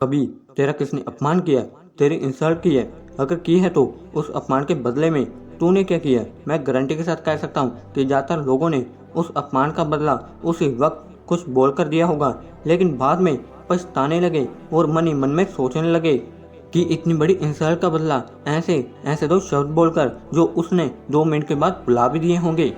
कभी तेरा किसने अपमान किया, तेरी इंसल्ट की है? अगर की है तो उस अपमान के बदले में तूने क्या किया? मैं गारंटी के साथ कह सकता हूँ कि ज़्यादातर लोगों ने उस अपमान का बदला उसी वक्त कुछ बोलकर दिया होगा, लेकिन बाद में पछताने लगे और मन ही मन में सोचने लगे कि इतनी बड़ी इंसल्ट का बदला ऐसे ऐसे दो शब्द बोलकर जो उसने 2 मिनट के बाद भुला भी दिए होंगे।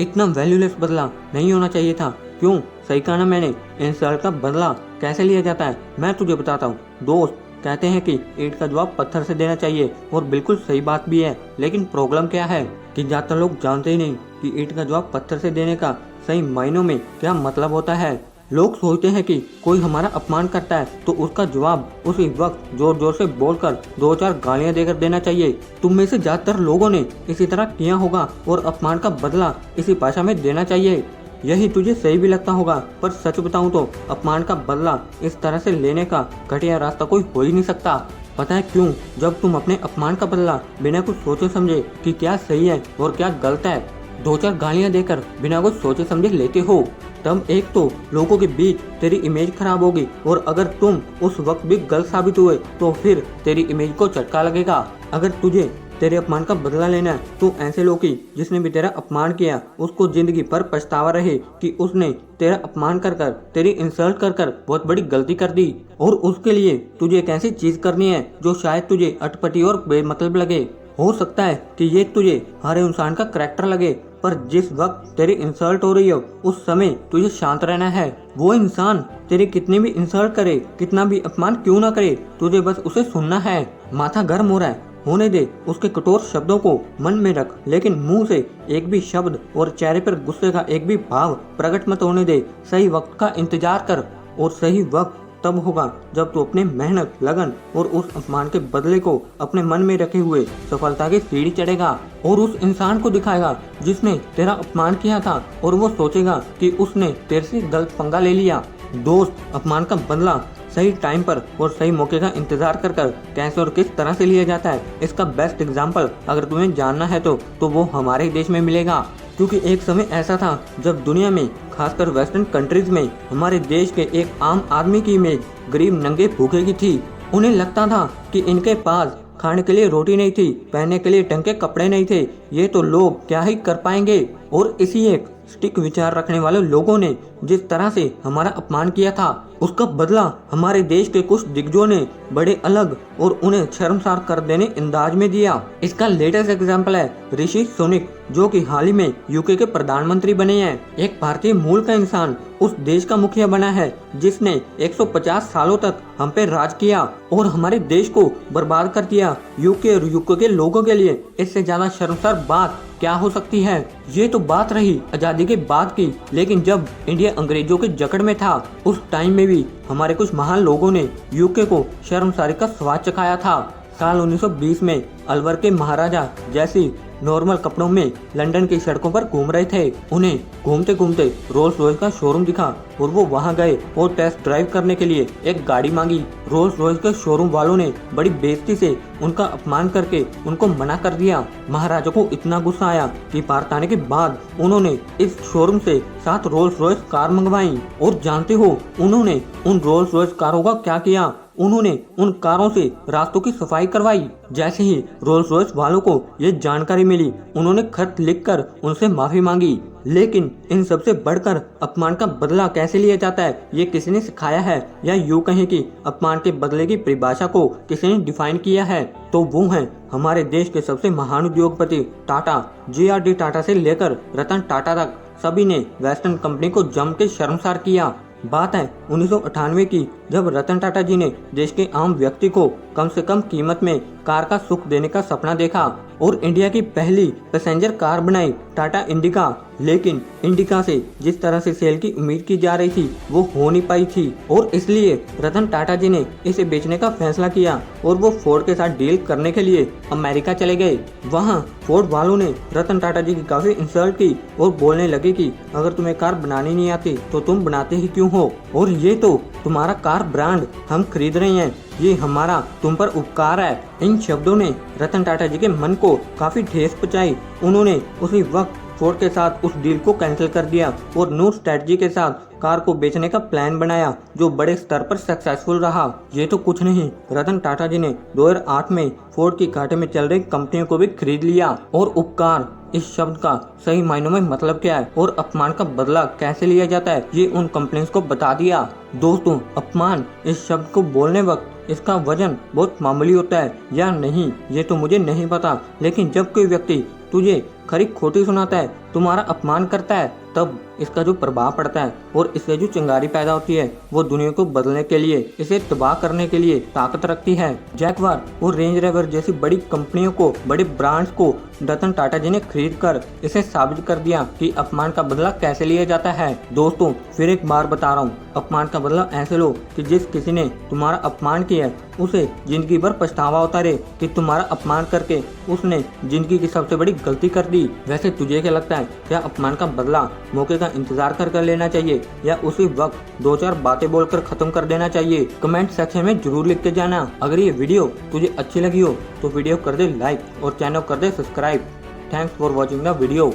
इतना वैल्यूलेस बदला नहीं होना चाहिए था। क्यों? सही कहा ना मैंने। इंसल्ट का बदला कैसे लिया जाता है मैं तुझे बताता हूँ। दोस्त, कहते हैं कि ईंट का जवाब पत्थर से देना चाहिए, और बिल्कुल सही बात भी है। लेकिन प्रॉब्लम क्या है कि ज्यादातर लोग जानते ही नहीं कि ईंट का जवाब पत्थर से देने का सही मायनों में क्या मतलब होता है। लोग सोचते हैं कि कोई हमारा अपमान करता है तो उसका जवाब उसी वक्त जोर जोर से बोलकर 2-4 गालियां देकर देना चाहिए। तुम में से ज्यादातर लोगों ने इसी तरह किया होगा और अपमान का बदला इसी भाषा में देना चाहिए। यही तुझे सही भी लगता होगा, पर सच बताऊं तो अपमान का बदला इस तरह से लेने का घटिया रास्ता कोई हो ही नहीं सकता। पता है क्यों? जब तुम अपने अपमान का बदला बिना कुछ सोचे समझे कि क्या सही है और क्या गलत है 2-4 गालियां देकर बिना कुछ सोचे समझे लेते हो, तब एक तो लोगों के बीच तेरी इमेज खराब होगी, और अगर तुम उस वक्त भी गलत साबित हुए तो फिर तेरी इमेज को झटका लगेगा। अगर तुझे तेरे अपमान का बदला लेना है तो ऐसे लोग की जिसने भी तेरा अपमान किया उसको जिंदगी भर पछतावा रहे कि उसने तेरा अपमान कर कर, तेरी इंसल्ट कर कर बहुत बड़ी गलती कर दी, और उसके लिए तुझे एक ऐसी चीज करनी है जो शायद तुझे अटपटी और बेमतलब लगे। हो सकता है कि ये तुझे हर इंसान का करैक्टर लगे, पर जिस वक्त तेरी इंसल्ट हो रही हो उस समय तुझे शांत रहना है। वो इंसान तेरी कितनी भी इंसल्ट करे, कितना भी अपमान क्यों ना करे, तुझे बस उसे सुनना है। माथा गर्म हो रहा है, होने दे। उसके कठोर शब्दों को मन में रख, लेकिन मुंह से एक भी शब्द और चेहरे पर गुस्से का एक भी भाव प्रकट मत होने दे। सही वक्त का इंतजार कर, और सही वक्त तब होगा जब तू अपने मेहनत, लगन और उस अपमान के बदले को अपने मन में रखे हुए सफलता की सीढ़ी चढ़ेगा और उस इंसान को दिखाएगा जिसने तेरा अपमान किया था, और वो सोचेगा कि उसने तेरे से गलत पंगा ले लिया। दोस्त, अपमान का बदला सही टाइम पर और सही मौके का इंतजार कर कर कैसे और किस तरह से लिया जाता है, इसका बेस्ट एग्जाम्पल अगर तुम्हें जानना है तो वो हमारे देश में मिलेगा। क्योंकि एक समय ऐसा था जब दुनिया में, खासकर वेस्टर्न कंट्रीज में, हमारे देश के एक आम आदमी की इमेज गरीब नंगे भूखे की थी। उन्हें लगता था कि इनके पास खाने के लिए रोटी नहीं थी, पहनने के लिए ढंग के कपड़े नहीं थे, ये तो लोग क्या ही कर पाएंगे। और इसी एक स्टिक विचार रखने वाले लोगों ने जिस तरह से हमारा अपमान किया था उसका बदला हमारे देश के कुछ दिग्गजों ने बड़े अलग और उन्हें शर्मसार कर देने अंदाज में दिया। इसका लेटेस्ट एग्जाम्पल है ऋषि सुनक, जो कि हाल ही में यूके के प्रधानमंत्री बने हैं। एक भारतीय मूल का इंसान उस देश का मुखिया बना है जिसने 150 सालों तक हम पे राज किया और हमारे देश को बर्बाद कर दिया। यूके और यूके के लोगों के लिए इससे ज्यादा शर्मसार बात क्या हो सकती है। ये तो बात रही आजादी के बाद की, लेकिन जब इंडिया अंग्रेजों के जकड़ में था उस टाइम में भी हमारे कुछ महान लोगों ने यूके को शर्मसारी का स्वाद चखाया था। साल 1920 में अलवर के महाराजा जैसी नॉर्मल कपड़ों में लंदन की सड़कों पर घूम रहे थे। उन्हें घूमते घूमते रोल्स रॉयस का शोरूम दिखा और वो वहां गए और टेस्ट ड्राइव करने के लिए एक गाड़ी मांगी। रोल्स रॉयस के शोरूम वालों ने बड़ी बेइज्जती से उनका अपमान करके उनको मना कर दिया। महाराजा को इतना गुस्सा आया कि भारत आने के बाद उन्होंने इस शोरूम से 7 रोल्स रॉयस कार मंगवाई। और जानते हो उन्होंने उन रोल्स रॉयस कारों का क्या किया? उन्होंने उन कारों से रास्तों की सफाई करवाई। जैसे ही रोल्स रॉयस वालों को ये जानकारी मिली उन्होंने खत लिखकर उनसे माफी मांगी। लेकिन इन सबसे बढ़कर अपमान का बदला कैसे लिया जाता है ये किसी ने सिखाया है, या यूं कहें कि अपमान के बदले की परिभाषा को किसी ने डिफाइन किया है, तो वो है हमारे देश के सबसे महान उद्योगपति टाटा। JRD टाटा से लेकर रतन टाटा तक सभी ने वेस्टर्न कंपनी को जम के शर्मसार किया। बात है 1998 की, जब रतन टाटा जी ने देश के आम व्यक्ति को कम से कम कीमत में कार का सुख देने का सपना देखा और इंडिया की पहली पैसेंजर कार बनाई, टाटा इंडिका। लेकिन इंडिका से जिस तरह से सेल की उम्मीद की जा रही थी वो हो नहीं पाई थी, और इसलिए रतन टाटा जी ने इसे बेचने का फैसला किया और वो फोर्ड के साथ डील करने के लिए अमेरिका चले गए। वहाँ फोर्ड वालों ने रतन टाटा जी की काफी इंसल्ट की और बोलने लगे कि अगर तुम्हें कार बनानी नहीं आती तो तुम बनाते ही क्यों हो, और ये तो तुम्हारा कार ब्रांड हम खरीद रहे हैं, ये हमारा तुम पर उपकार है। इन शब्दों ने रतन टाटा जी के मन को काफी ठेस पहुंचाई। उन्होंने उसी वक्त फोर्ड के साथ उस डील को कैंसिल कर दिया और न्यू स्ट्रेटजी के साथ कार को बेचने का प्लान बनाया जो बड़े स्तर पर सक्सेसफुल रहा। ये तो कुछ नहीं, रतन टाटा जी ने 2008 में फोर्ड की घाटे में चल रही कंपनियों को भी खरीद लिया। और उपकार इस शब्द का सही मायनों में मतलब क्या है और अपमान का बदला कैसे लिया जाता है, ये उन कंपनियों को बता दिया। दोस्तों, अपमान इस शब्द को बोलने वक्त इसका वजन बहुत मामूली होता है या नहीं ये तो मुझे नहीं पता, लेकिन जब कोई व्यक्ति तुझे खरी खोटी सुनाता है, तुम्हारा अपमान करता है, तब इसका जो प्रभाव पड़ता है और इससे जो चिंगारी पैदा होती है वो दुनिया को बदलने के लिए, इसे तबाह करने के लिए ताकत रखती है। जैगवार और रेंज रोवर जैसी बड़ी कंपनियों को, बड़े ब्रांड्स को रतन टाटा जी ने खरीद कर इसे साबित कर दिया कि अपमान का बदला कैसे लिया जाता है। दोस्तों, फिर एक बार बता रहा हूँ, अपमान का बदला ऐसे लो कि जिस किसी ने तुम्हारा अपमान किया उसे जिंदगी भर पछतावा होता रहे कि तुम्हारा अपमान करके उसने जिंदगी की सबसे बड़ी गलती कर दी। वैसे तुझे क्या लगता है, क्या अपमान का बदला मौके का इंतजार कर लेना चाहिए या उसी वक्त 2-4 बातें बोलकर खत्म कर देना चाहिए? कमेंट सेक्शन में जरूर लिख के जाना। अगर ये वीडियो तुझे अच्छी लगी हो तो वीडियो कर दे लाइक और चैनल कर दे subscribe. Thanks for watching the video.